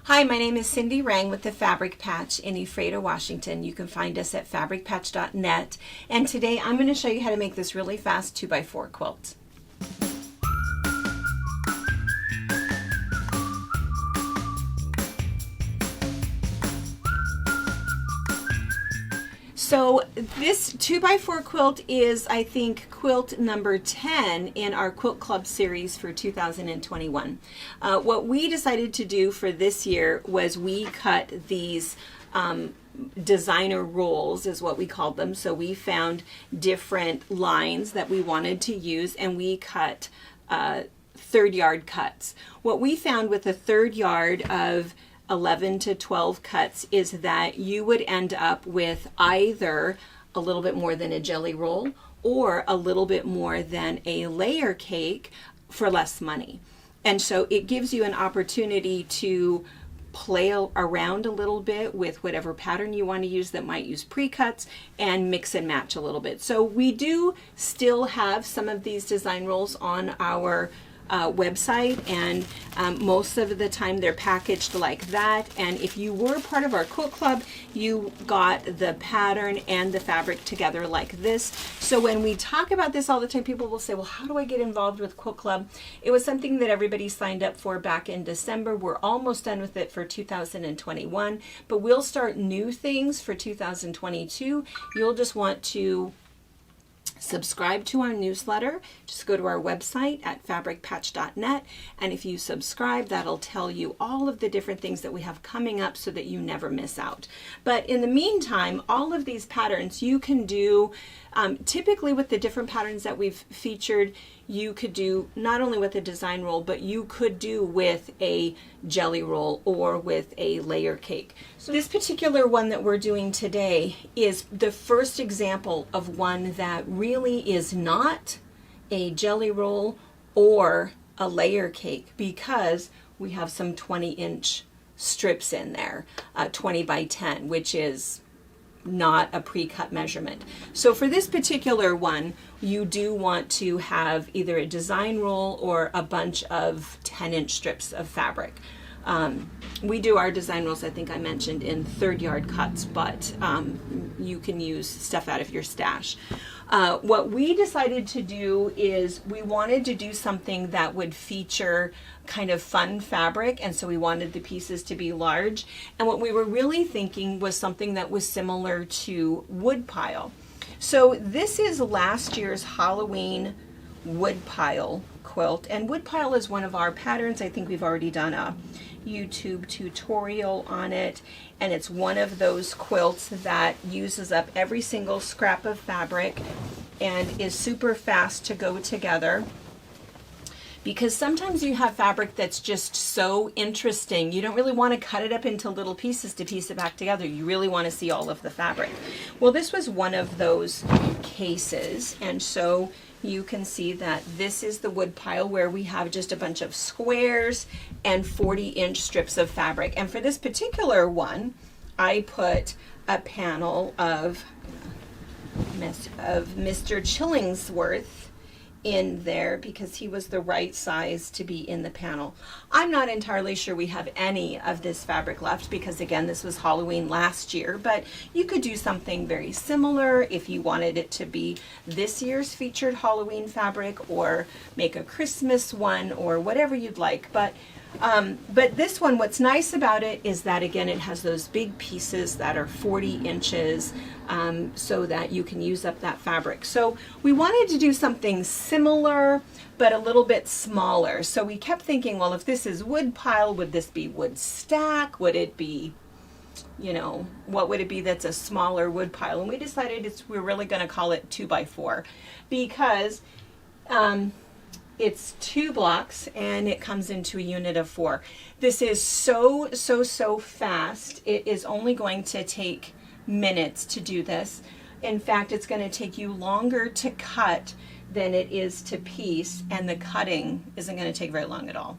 Hi, my name is Cindy Rang with the Fabric Patch in Ephrata, Washington. You can find us at fabricpatch.net. And today I'm going to show you how to make this really fast 2x4 quilt. So this 2x4 quilt is, I think, quilt number 10 in our Quilt Club series for 2021. What we decided to do for this year was we cut these designer rolls, is what we called them. So we found different lines that we wanted to use, and we cut third yard cuts. What we found with a third yard of 11 to 12 cuts is that you would end up with either a little bit more than a jelly roll or a little bit more than a layer cake for less money. And so it gives you an opportunity to play around a little bit with whatever pattern you want to use that might use pre-cuts and mix and match a little bit. So we do still have some of these design rolls on our website, and most of the time they're packaged like that. And if you were part of our quilt club, you got the pattern and the fabric together like this. So when we talk about this all the time, people will say, well, how do I get involved with quilt club? It was something that everybody signed up for back in December. We're almost done with it for 2021, but we'll start new things for 2022. You'll just want to subscribe to our newsletter. Just go to our website at fabricpatch.net, and if you subscribe, that'll tell you all of the different things that we have coming up so that you never miss out. But in the meantime, all of these patterns you can do typically with the different patterns that we've featured. You could do not only with a design roll, but you could do with a jelly roll or with a layer cake. So this particular one that we're doing today is the first example of one that really is not a jelly roll or a layer cake, because we have some 20-inch strips in there, 20 by 10, which is not a pre-cut measurement. So for this particular one, you do want to have either a design roll or a bunch of 10-inch strips of fabric. We do our design rolls, I think I mentioned, in third yard cuts, but you can use stuff out of your stash. What we decided to do is we wanted to do something that would feature kind of fun fabric, and so we wanted the pieces to be large. And what we were really thinking was something that was similar to woodpile. So this is last year's Halloween woodpile quilt, and woodpile is one of our patterns. I think we've already done a YouTube tutorial on it, and it's one of those quilts that uses up every single scrap of fabric and is super fast to go together, because sometimes you have fabric that's just so interesting. You don't really want to cut it up into little pieces to piece it back together. You really want to see all of the fabric. Well, this was one of those cases, and so you can see that this is the wood pile where we have just a bunch of squares and 40-inch strips of fabric. And for this particular one, I put a panel of Mr. Chillingsworth in there because he was the right size to be in the panel. I'm not entirely sure we have any of this fabric left because, again, this was Halloween last year, but you could do something very similar if you wanted it to be this year's featured Halloween fabric, or make a Christmas one, or whatever you'd like. But this one, what's nice about it is that, again, it has those big pieces that are 40 inches so that you can use up that fabric. So we wanted to do something similar but a little bit smaller. So we kept thinking, well, if this is wood pile, would this be wood stack? Would it be, you know, what would it be that's a smaller wood pile? And we decided we're really going to call it 2x4 because it's 2 blocks and it comes into a unit of 4. This is so fast. It is only going to take minutes to do this. In fact, it's going to take you longer to cut than it is to piece, and the cutting isn't going to take very long at all.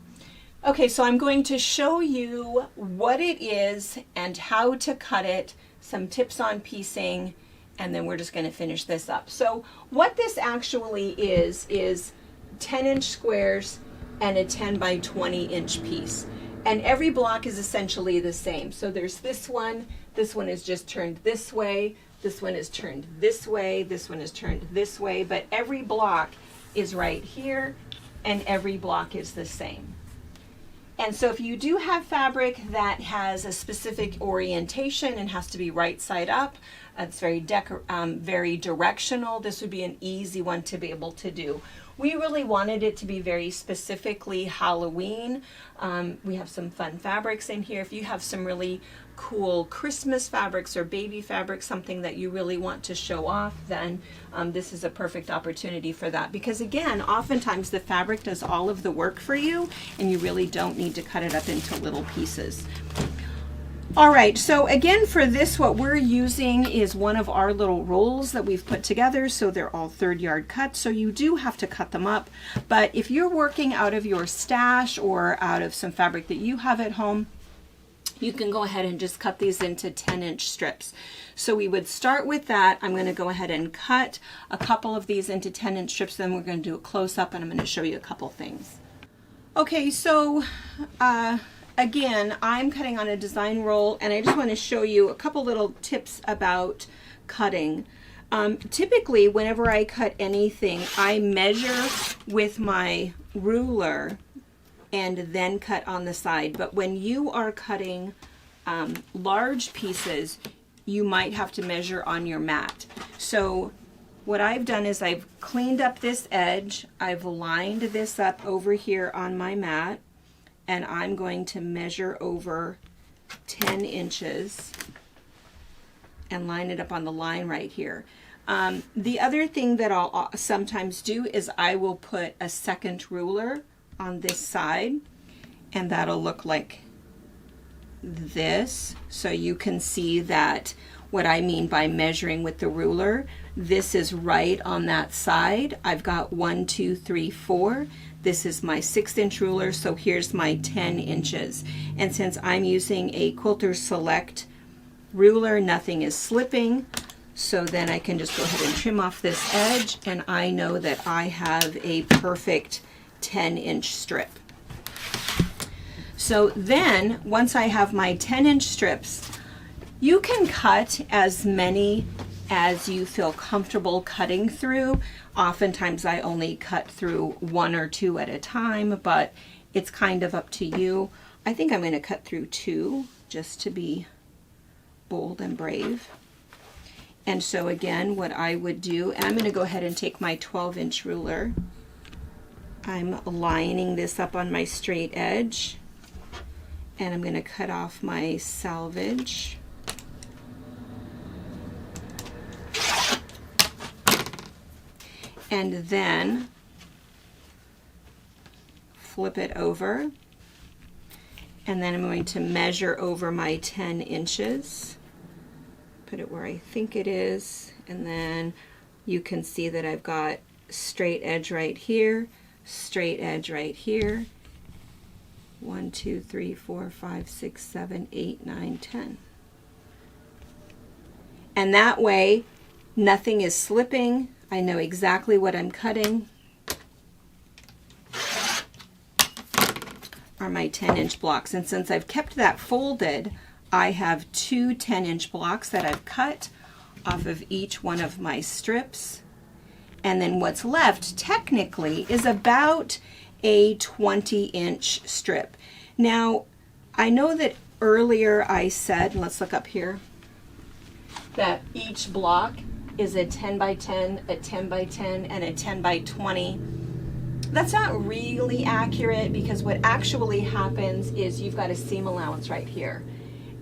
Okay, so I'm going to show you what it is and how to cut it, some tips on piecing, and then we're just going to finish this up. So what this actually is 10-inch squares and a 10 by 20-inch piece. And every block is essentially the same. So there's this one is just turned this way, this one is turned this way, this one is turned this way, but every block is right here, and every block is the same. And so if you do have fabric that has a specific orientation and has to be right side up, it's very directional, this would be an easy one to be able to do. We really wanted it to be very specifically Halloween. We have some fun fabrics in here. If you have some really cool Christmas fabrics or baby fabrics, something that you really want to show off, then this is a perfect opportunity for that. Because again, oftentimes the fabric does all of the work for you and you really don't need to cut it up into little pieces. All right, so again for this, what we're using is one of our little rolls that we've put together. So they're all 3rd yard cuts, so you do have to cut them up. But if you're working out of your stash or out of some fabric that you have at home, you can go ahead and just cut these into 10-inch strips. So we would start with that. I'm going to go ahead and cut a couple of these into 10-inch strips, then we're going to do a close-up and I'm going to show you a couple things. Okay, so again, I'm cutting on a design roll, and I just want to show you a couple little tips about cutting. Typically, whenever I cut anything, I measure with my ruler and then cut on the side. But when you are cutting large pieces, you might have to measure on your mat. So what I've done is I've cleaned up this edge, I've lined this up over here on my mat, and I'm going to measure over 10 inches and line it up on the line right here. The other thing that I'll sometimes do is I will put a second ruler on this side, and that'll look like this. So you can see that what I mean by measuring with the ruler, this is right on that side. I've got 1, 2, 3, 4. This is my 6-inch ruler, so here's my 10 inches. And since I'm using a Quilter Select ruler, nothing is slipping. So then I can just go ahead and trim off this edge, and I know that I have a perfect 10-inch strip. So then, once I have my 10-inch strips, you can cut as many as you feel comfortable cutting through. Oftentimes I only cut through 1 or 2 at a time, but it's kind of up to you. I think I'm going to cut through 2 just to be bold and brave. And so again, what I would do, and I'm going to go ahead and take my 12-inch ruler. I'm lining this up on my straight edge, and I'm going to cut off my selvage. And then flip it over, and then I'm going to measure over my 10 inches, put it where I think it is, and then you can see that I've got straight edge right here, straight edge right here, 1, 2, 3, 4, 5, 6, 7, 8, 9, 10. And that way nothing is slipping. I know exactly what I'm cutting. Are my 10-inch blocks, and since I've kept that folded, I have 2 10-inch blocks that I've cut off of each one of my strips, and then what's left technically is about a 20-inch strip. Now I know that earlier I said, let's look up here, that each block is a 10 by 10, a 10 by 10, and a 10 by 20. That's not really accurate, because what actually happens is you've got a seam allowance right here.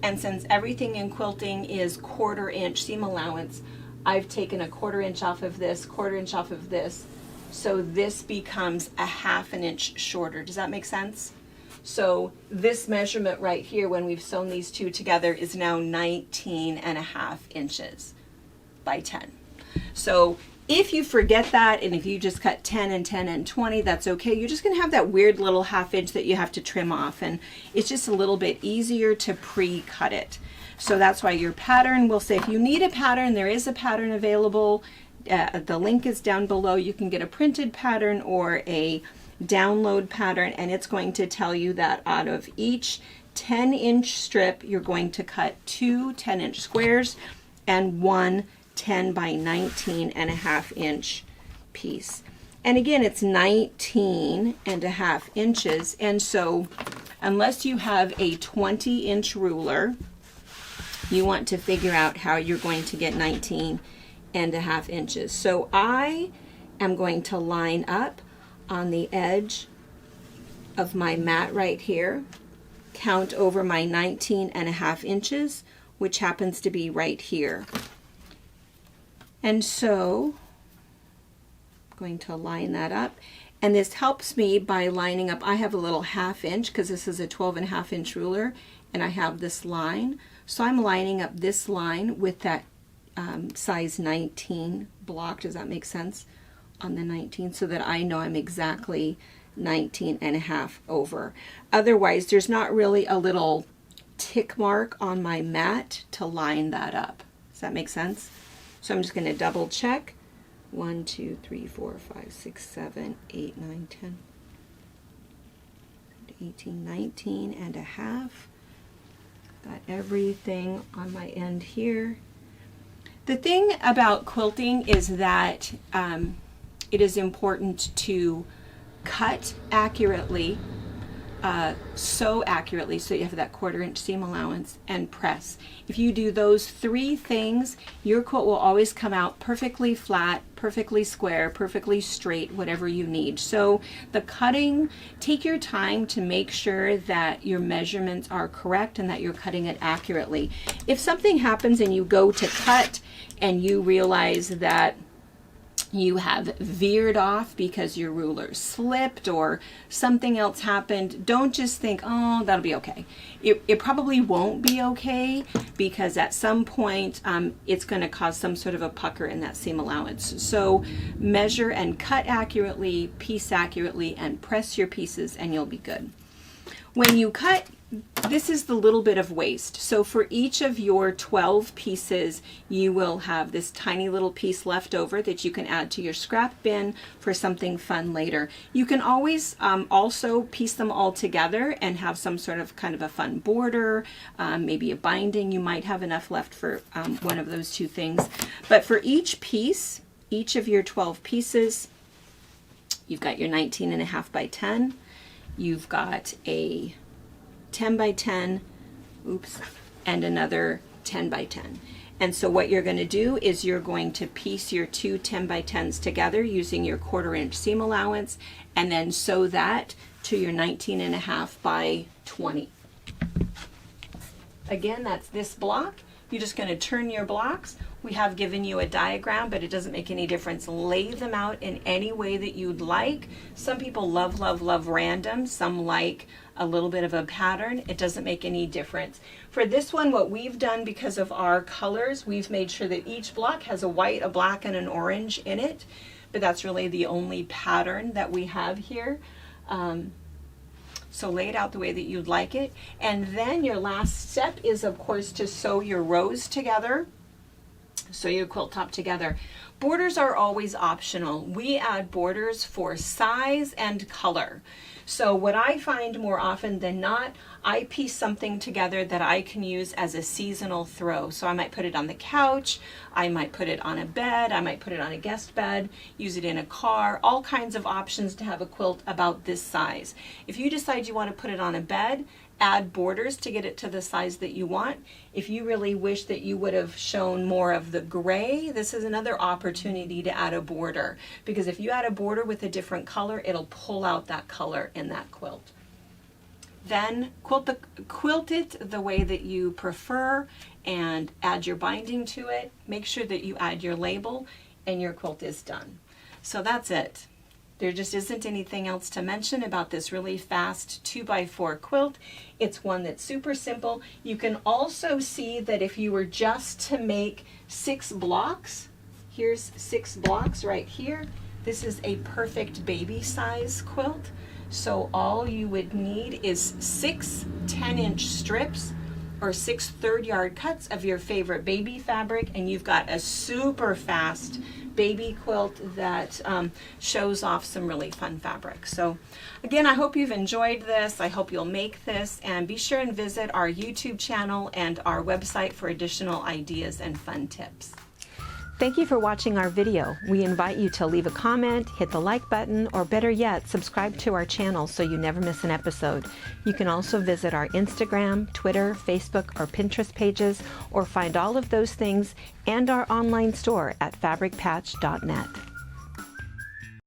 And since everything in quilting is 1/4 inch seam allowance, I've taken a 1/4 inch off of this, 1/4 inch off of this, so this becomes a 1/2 inch shorter. Does that make sense? So this measurement right here, when we've sewn these two together, is now 19.5 inches by 10. So if you forget that, and if you just cut 10 and 10 and 20, that's okay. You're just going to have that weird little 1/2 inch that you have to trim off, and it's just a little bit easier to pre-cut it. So that's why your pattern will say, if you need a pattern, there is a pattern available. The link is down below. You can get a printed pattern or a download pattern, and it's going to tell you that out of each 10-inch strip, you're going to cut 2 10-inch squares and 1 10 by 19.5-inch piece. And again, it's 19.5 inches. And so unless you have a 20-inch ruler, you want to figure out how you're going to get 19.5 inches. So I am going to line up on the edge of my mat right here, count over my 19.5 inches, which happens to be right here. And so I'm going to line that up. And this helps me by lining up. I have a little 1/2 inch because this is a 12.5 inch ruler, and I have this line. So I'm lining up this line with that size 19 block. Does that make sense? On the 19, so that I know I'm exactly 19.5 over. Otherwise, there's not really a little tick mark on my mat to line that up. Does that make sense? So I'm just going to double check. 1, 2, 3, 4, 5, 6, 7, 8, 9, 10, 18, 19.5. Got everything on my end here. The thing about quilting is that it is important to cut accurately, sew accurately so you have that 1/4 inch seam allowance, and press. If you do those 3 things, your quilt will always come out perfectly flat, perfectly square, perfectly straight, whatever you need. So the cutting, take your time to make sure that your measurements are correct and that you're cutting it accurately. If something happens and you go to cut and you realize that you have veered off because your ruler slipped or something else happened, don't just think, oh, that'll be okay. It probably won't be okay, because at some point it's going to cause some sort of a pucker in that seam allowance. So measure and cut accurately, piece accurately, and press your pieces, and you'll be good. When you cut, this is the little bit of waste. So for each of your 12 pieces, you will have this tiny little piece left over that you can add to your scrap bin for something fun later. You can always also piece them all together and have some sort of kind of a fun border, maybe a binding. You might have enough left for one of those 2 things. But for each piece, each of your 12 pieces, you've got your 19.5 by 10. You've got a 10 by 10, and another 10 by 10. And so what you're going to do is you're going to piece your 2 10 by 10s together using your 1/4 inch seam allowance, and then sew that to your 19.5 by 20. Again, that's this block. You're just going to turn your blocks. We have given you a diagram, but it doesn't make any difference. Lay them out in any way that you'd like. Some people love, love, love random. Some like a little bit of a pattern. It doesn't make any difference. For this one, what we've done, because of our colors, we've made sure that each block has a white, a black, and an orange in it. But that's really the only pattern that we have here. So lay it out the way that you'd like it. And then your last step is, of course, to sew your rows together. Sew your quilt top together. Borders are always optional. We add borders for size and color. So what I find more often than not, I piece something together that I can use as a seasonal throw. So I might put it on the couch, I might put it on a bed, I might put it on a guest bed, use it in a car, all kinds of options to have a quilt about this size. If you decide you want to put it on a bed, add borders to get it to the size that you want. If you really wish that you would have shown more of the gray, this is another opportunity to add a border, because if you add a border with a different color, it'll pull out that color in that quilt. Then quilt it the way that you prefer and add your binding to it. Make sure that you add your label, and your quilt is done. So that's it. There just isn't anything else to mention about this really fast 2x4 quilt. It's one that's super simple. You can also see that if you were just to make 6 blocks, here's 6 blocks right here. This is a perfect baby size quilt. So all you would need is 6 10-inch strips or 6 third yard cuts of your favorite baby fabric, and you've got a super fast baby quilt that shows off some really fun fabric. So again, I hope you've enjoyed this. I hope you'll make this, and be sure and visit our YouTube channel and our website for additional ideas and fun tips. Thank you for watching our video. We invite you to leave a comment, hit the like button, or better yet, subscribe to our channel so you never miss an episode. You can also visit our Instagram, Twitter, Facebook, or Pinterest pages, or find all of those things and our online store at fabricpatch.net.